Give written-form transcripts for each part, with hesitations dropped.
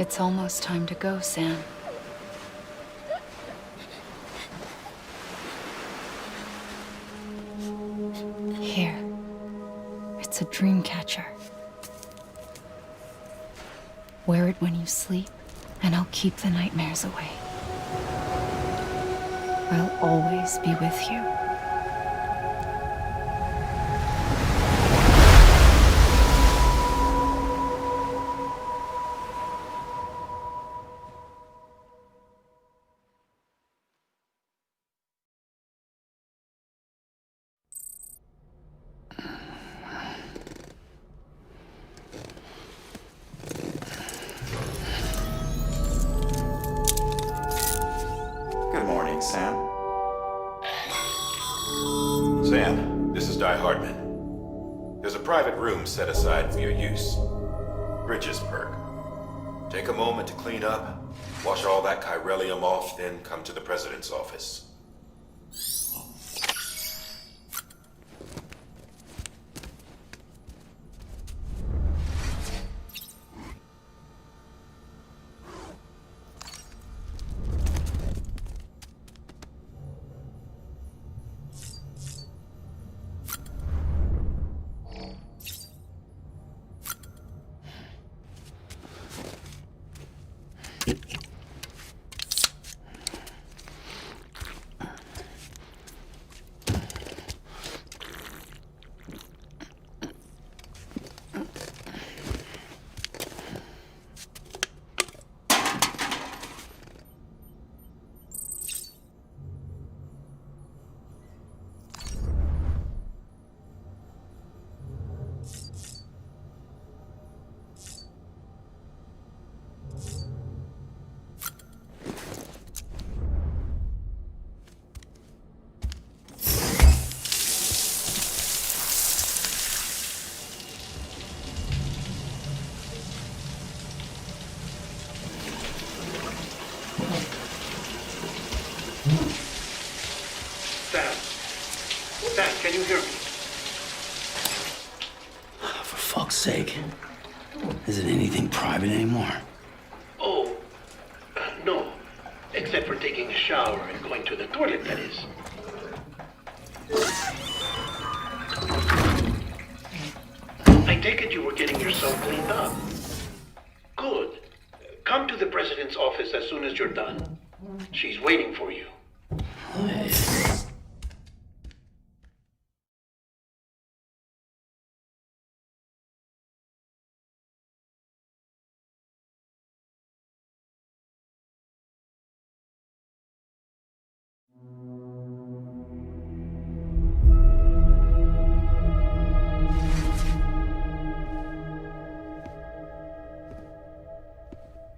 It's almost time to go, Sam. Here. It's a dream catcher. Wear it when you sleep, and I'll keep the nightmares away. I'll always be with you. Good morning, Sam. Sam, this is Di Hartman. There's a private room set aside for your use. Bridges perk. Take a moment to clean up, wash all that chiralium off, then come to the president's office. Sam, can you hear me? For fuck's sake. Isn't anything private anymore? Oh, no. Except for taking a shower and going to the toilet, that is. I take it you were getting yourself cleaned up. Good. Come to the president's office as soon as you're done. She's waiting for you.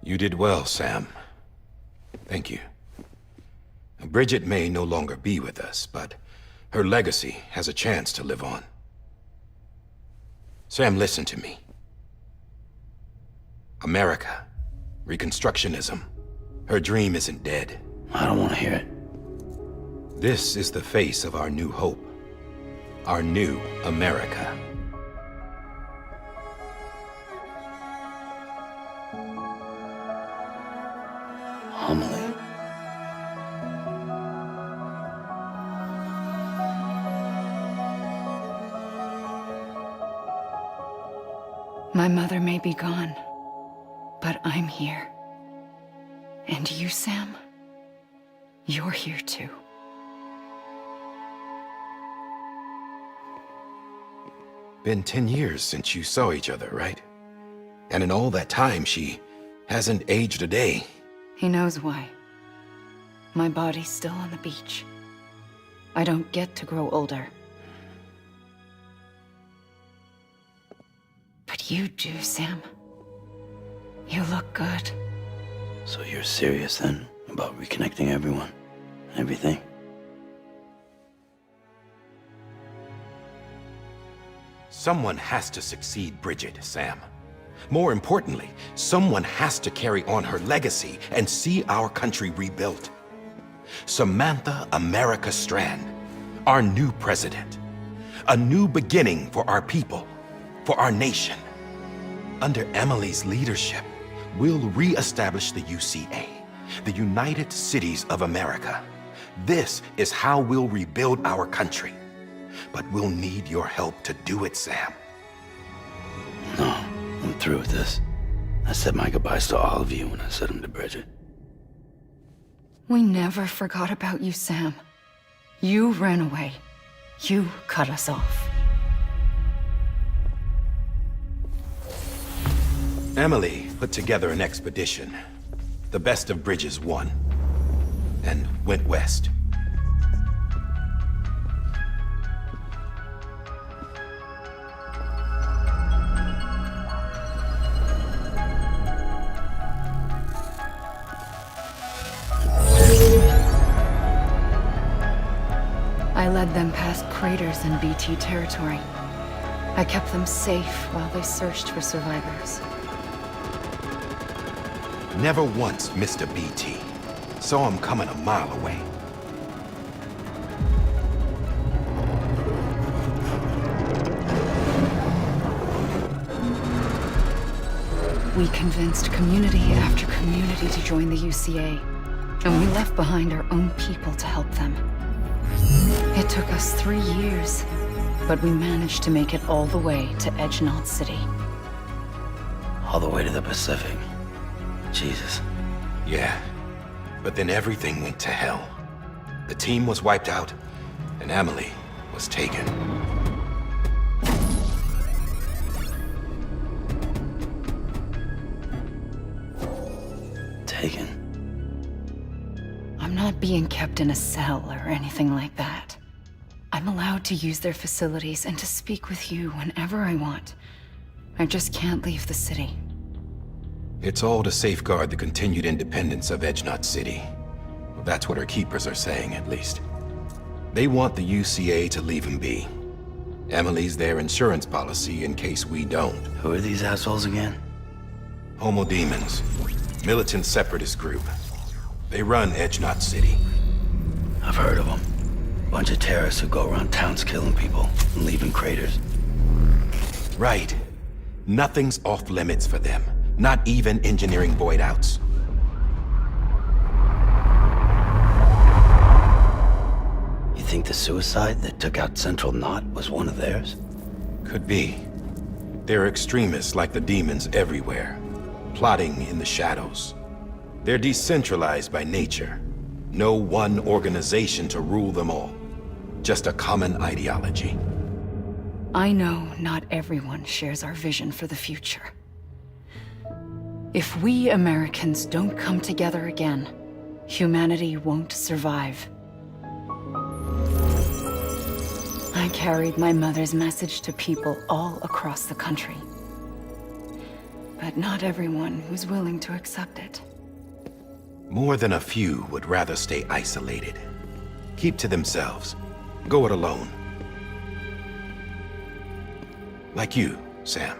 You did well, Sam. Thank you. Bridget may no longer be with us, but her legacy has a chance to live on. Sam, listen to me. America, Reconstructionism, her dream isn't dead. I don't want to hear it. This is the face of our new hope. Our new America. Homily. My mother may be gone, but I'm here. And you, Sam? You're here too. Been 10 years since you saw each other, right? And in all that time, she hasn't aged a day. He knows why. My body's still on the beach. I don't get to grow older. But you do, Sam. You look good. So you're serious then about reconnecting everyone? Everything? Someone has to succeed Bridget, Sam. More importantly, someone has to carry on her legacy and see our country rebuilt. Samantha America Strand, our new president. A new beginning for our people, for our nation. Under Emily's leadership, We'll re-establish the UCA, the United Cities of America. This is how we'll rebuild our country. But we'll need your help to do it, Sam. No, I'm through with this. I said my goodbyes to all of you when I said them to Bridget. We never forgot about you, Sam. You ran away. You cut us off. Emily put together an expedition. The best of Bridges won, and went west. I led them past craters in BT territory. I kept them safe while they searched for survivors. Never once missed a BT. Saw him coming a mile away. We convinced community after community to join the UCA, and we left behind our own people to help them. It took us 3 years, but we managed to make it all the way to Edgenot City. All the way to the Pacific. Jesus. Yeah, but then everything went to hell. The team was wiped out, and Emily was taken. Taken. I'm not being kept in a cell or anything like that. I'm allowed to use their facilities and to speak with you whenever I want. I just can't leave the city. It's all to safeguard the continued independence of Edgenot City. Well, that's what our keepers are saying, at least. They want the UCA to leave him be. Emily's their insurance policy in case we don't. Who are these assholes again? Homo Demons. Militant separatist group. They run Edgenot City. I've heard of them. Bunch of terrorists who go around towns killing people and leaving craters. Right. Nothing's off limits for them. Not even engineering void outs. You think the suicide that took out Central Knot was one of theirs? Could be. There are extremists like the demons everywhere, plotting in the shadows. They're decentralized by nature. No one organization to rule them all. Just a common ideology. I know not everyone shares our vision for the future. If we Americans don't come together again, humanity won't survive. I carried my mother's message to people all across the country. But not everyone was willing to accept it. More than a few would rather stay isolated. Keep to themselves. Go it alone. Like you, Sam.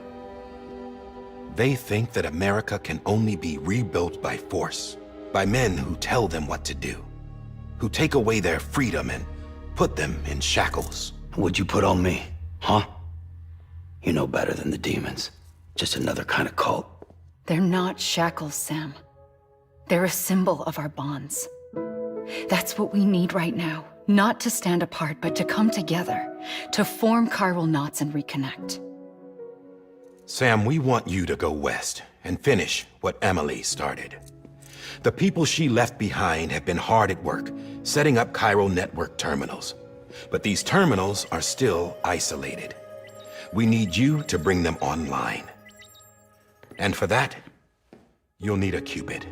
They think that America can only be rebuilt by force, by men who tell them what to do, who take away their freedom and put them in shackles. What'd you put on me, huh? You know better than the demons. Just another kind of cult. They're not shackles, Sam. They're a symbol of our bonds. That's what we need right now. Not to stand apart, but to come together, to form chiral knots and reconnect. Sam, we want you to go west and finish what Emily started. The people she left behind have been hard at work, setting up chiral network terminals. But these terminals are still isolated. We need you to bring them online. And for that, you'll need a Cupid.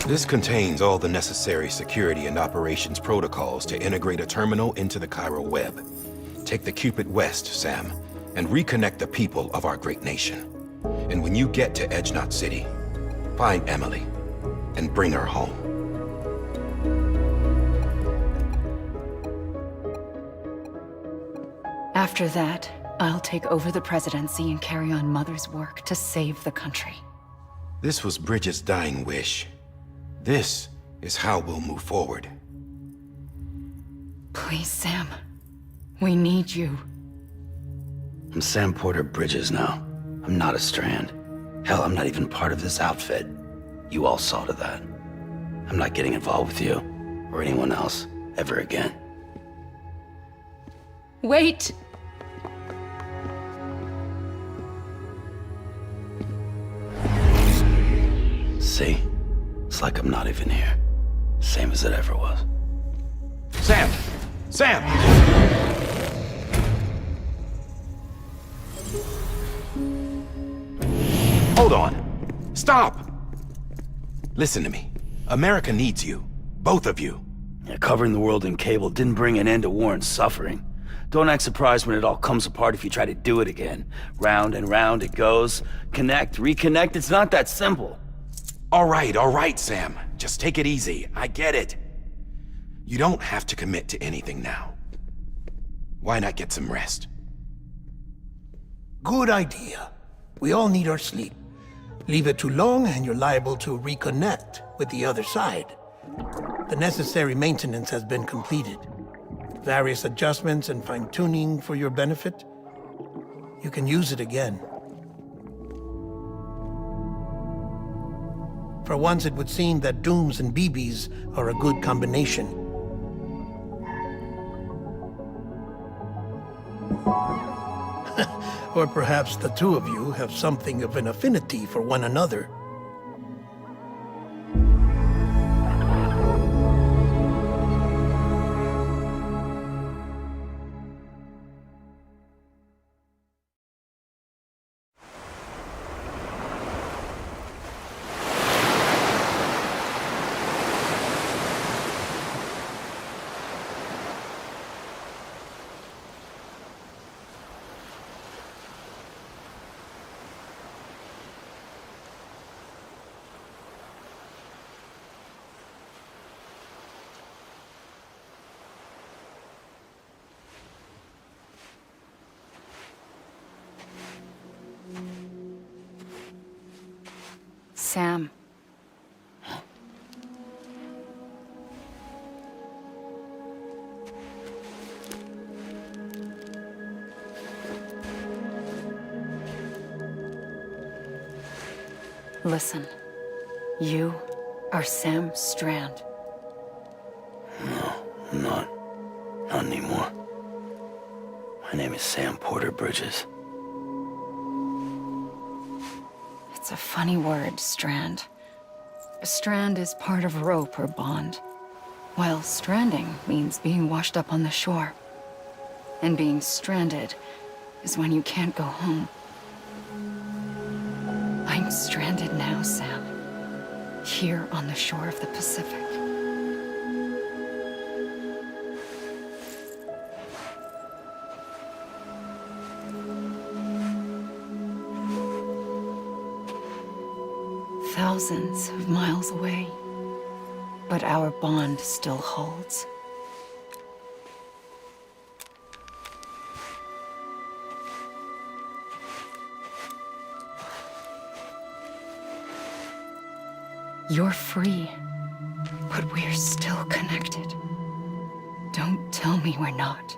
This contains all the necessary security and operations protocols to integrate a terminal into the chiral web. Take the Cupid west, Sam, and reconnect the people of our great nation. And when you get to Edgenot City, find Emily and bring her home. After that, I'll take over the presidency and carry on Mother's work to save the country. This was Bridget's dying wish. This is how we'll move forward. Please, Sam. We need you. I'm Sam Porter Bridges now. I'm not a Strand. Hell, I'm not even part of this outfit. You all saw to that. I'm not getting involved with you, or anyone else, ever again. Wait! See? It's like I'm not even here. Same as it ever was. Sam! Sam! Hold on. Stop! Listen to me. America needs you. Both of you. Yeah, covering the world in cable didn't bring an end to war and suffering. Don't act surprised when it all comes apart if you try to do it again. Round and round it goes. Connect, reconnect, it's not that simple. All right, Sam. Just take it easy. I get it. You don't have to commit to anything now. Why not get some rest? Good idea. We all need our sleep. Leave it too long and you're liable to reconnect with the other side. The necessary maintenance has been completed. Various adjustments and fine-tuning for your benefit. You can use it again. For once, it would seem that Dooms and BBs are a good combination. Or perhaps the two of you have something of an affinity for one another. Sam. Listen, you are Sam Strand. No, I'm not. Not anymore. My name is Sam Porter Bridges. It's a funny word, strand. A strand is part of rope or bond, while stranding means being washed up on the shore. And being stranded is when you can't go home. I'm stranded now, Sam. Here on the shore of the Pacific. Thousands of miles away, but our bond still holds. You're free, but we're still connected. Don't tell me we're not.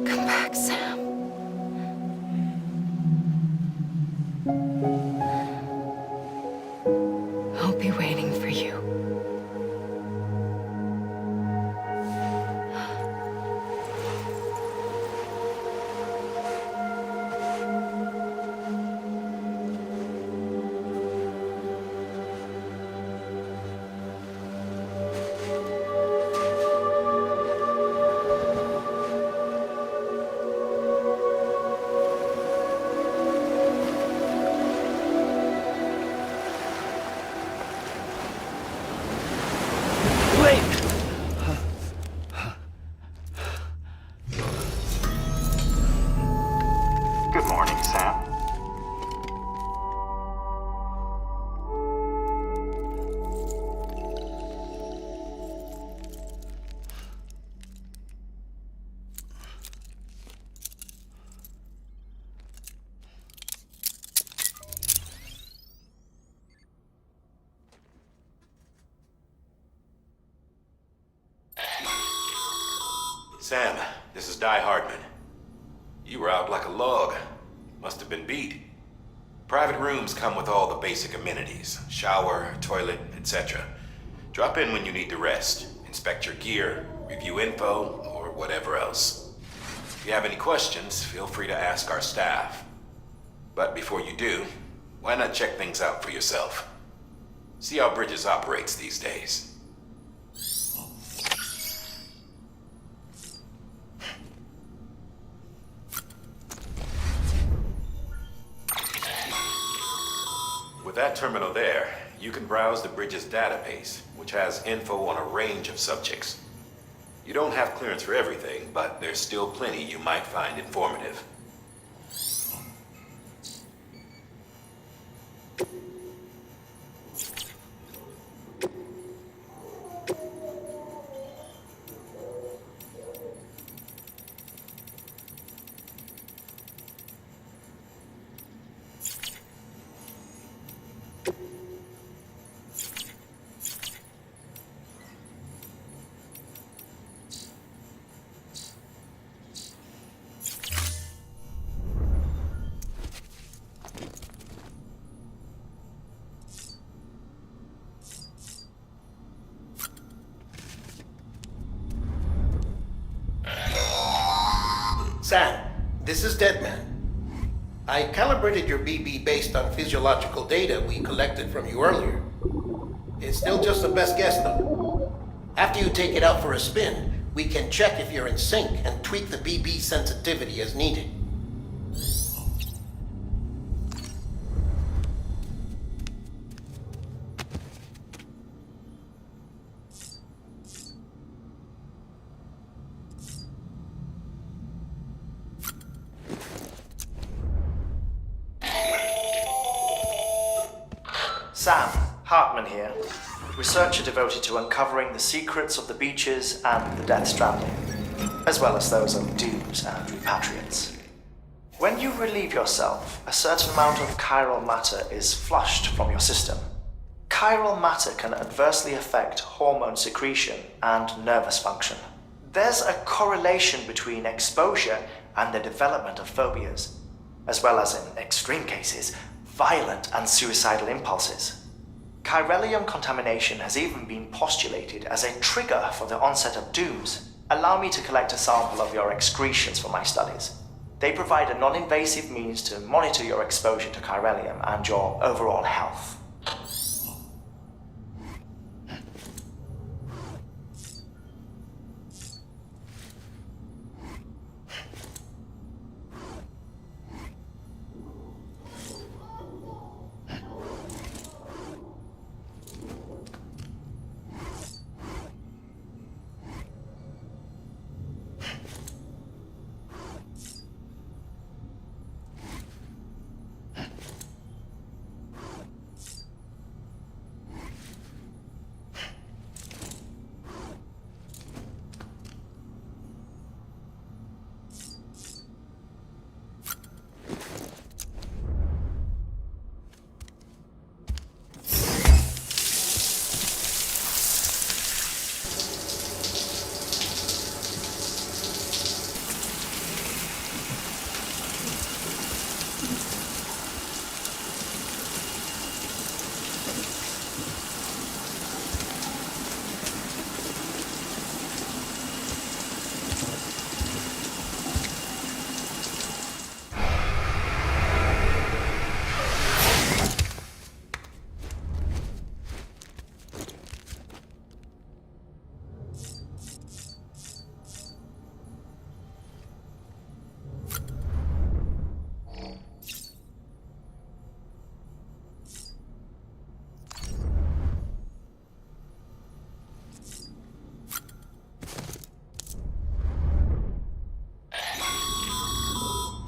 Come back, Sam. Sam, this is Di Hardman. You were out like a log. Must have been beat. Private rooms come with all the basic amenities. Shower, toilet, etc. Drop in when you need to rest. Inspect your gear, review info, or whatever else. If you have any questions, feel free to ask our staff. But before you do, why not check things out for yourself? See how Bridges operates these days. With that terminal there, you can browse the Bridges database, which has info on a range of subjects. You don't have clearance for everything, but there's still plenty you might find informative. Sam, this is Deadman. I calibrated your BB based on physiological data we collected from you earlier. It's still just a best guess, though. After you take it out for a spin, we can check if you're in sync and tweak the BB sensitivity as needed. Sam, Hartman here, researcher devoted to uncovering the secrets of the beaches and the Death Stranding, as well as those of dooms and repatriates. When you relieve yourself, a certain amount of chiral matter is flushed from your system. Chiral matter can adversely affect hormone secretion and nervous function. There's a correlation between exposure and the development of phobias, as well as, in extreme cases, violent and suicidal impulses. Chiralium contamination has even been postulated as a trigger for the onset of dooms. Allow me to collect a sample of your excretions for my studies. They provide a non-invasive means to monitor your exposure to chiralium and your overall health.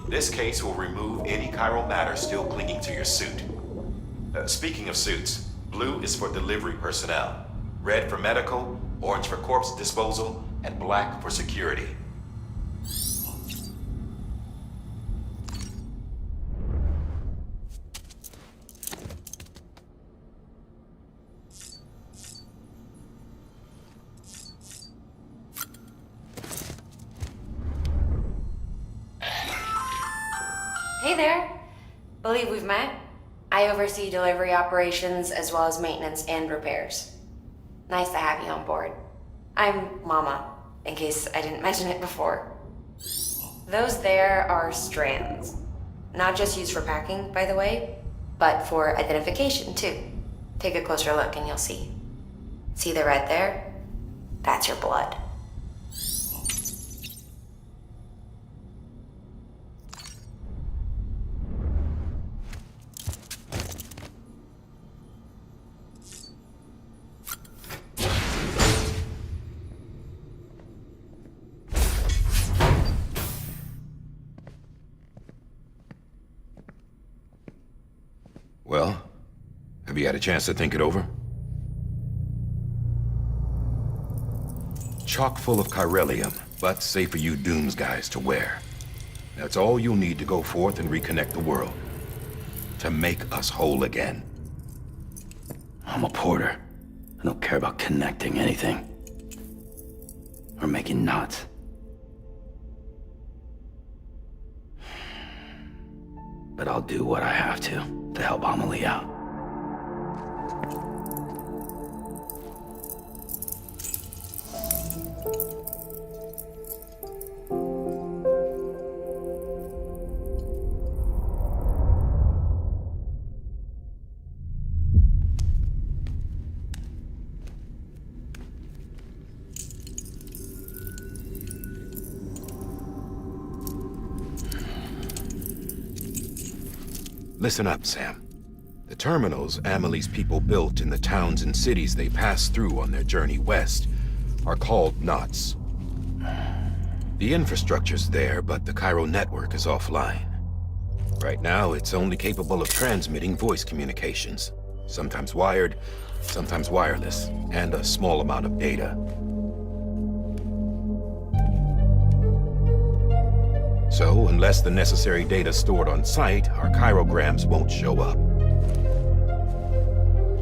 This case will remove any chiral matter still clinging to your suit. Speaking of suits, blue is for delivery personnel, red for medical, orange for corpse disposal, and black for security. Hey there. Believe we've met. I oversee delivery operations as well as maintenance and repairs. Nice to have you on board. I'm Mama, in case I didn't mention it before. Those there are strands. Not just used for packing, by the way, but for identification too. Take a closer look and you'll see. See the red there? That's your blood. Well, have you had a chance to think it over? Chock full of chiralium, but safe for you Dooms guys to wear. That's all you'll need to go forth and reconnect the world. To make us whole again. I'm a porter. I don't care about connecting anything. Or making knots. But I'll do what I have to help Amelie out. Listen up, Sam. The terminals Amelie's people built in the towns and cities they passed through on their journey west are called knots. The infrastructure's there, but the Cairo network is offline. Right now, it's only capable of transmitting voice communications, sometimes wired, sometimes wireless, and a small amount of data. So, unless the necessary data stored on site, our chirograms won't show up.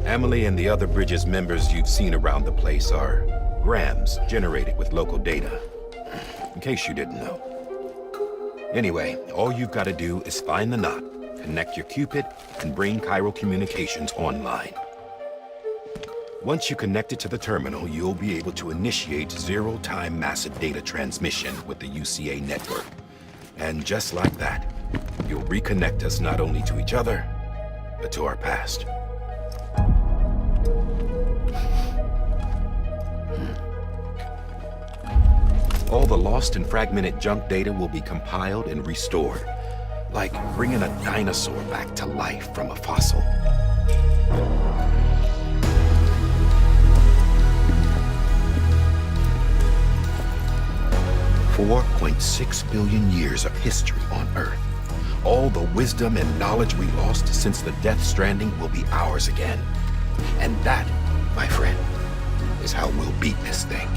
Amelie and the other Bridges members you've seen around the place are grams generated with local data. In case you didn't know. Anyway, all you've got to do is find the knot, connect your Cupid, and bring Cairo communications online. Once you connect it to the terminal, you'll be able to initiate zero-time massive data transmission with the UCA network. And just like that, you'll reconnect us not only to each other, but to our past. All the lost and fragmented junk data will be compiled and restored, like bringing a dinosaur back to life from a fossil. $4.6 billion years of history on Earth. All the wisdom and knowledge we lost since the Death Stranding will be ours again. And that, my friend, is how we'll beat this thing.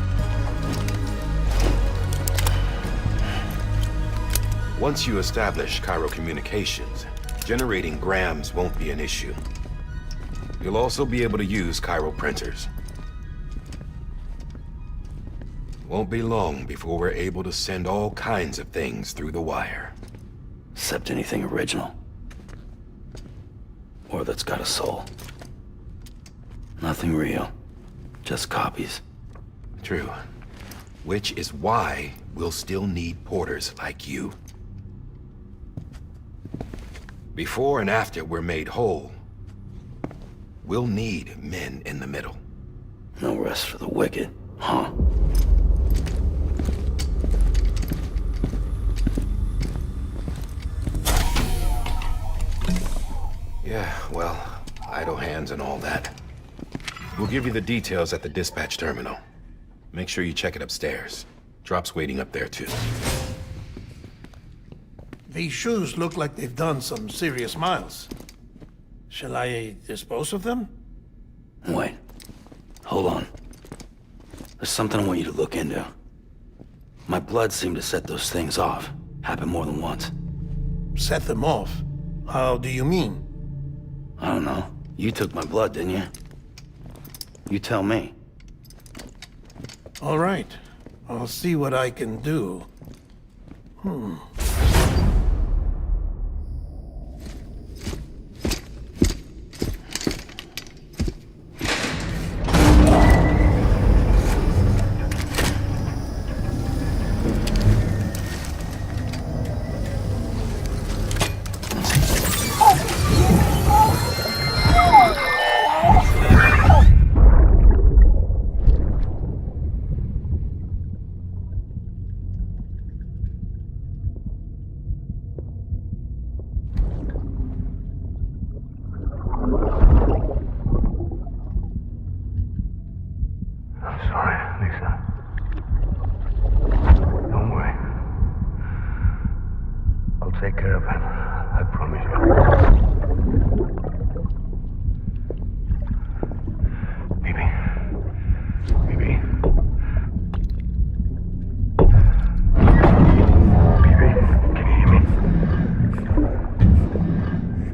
Once you establish Cairo communications, generating grams won't be an issue. You'll also be able to use Cairo printers. Won't be long before we're able to send all kinds of things through the wire. Except anything original. Or that's got a soul. Nothing real. Just copies. True. Which is why we'll still need porters like you. Before and after we're made whole, we'll need men in the middle. No rest for the wicked, huh? Yeah, well, idle hands and all that. We'll give you the details at the dispatch terminal. Make sure you check it upstairs. Drop's waiting up there, too. These shoes look like they've done some serious miles. Shall I dispose of them? Wait. Hold on. There's something I want you to look into. My blood seemed to set those things off. Happened more than once. Set them off? How do you mean? I don't know. You took my blood, didn't you? You tell me. All right. I'll see what I can do. take care of him. I promise you.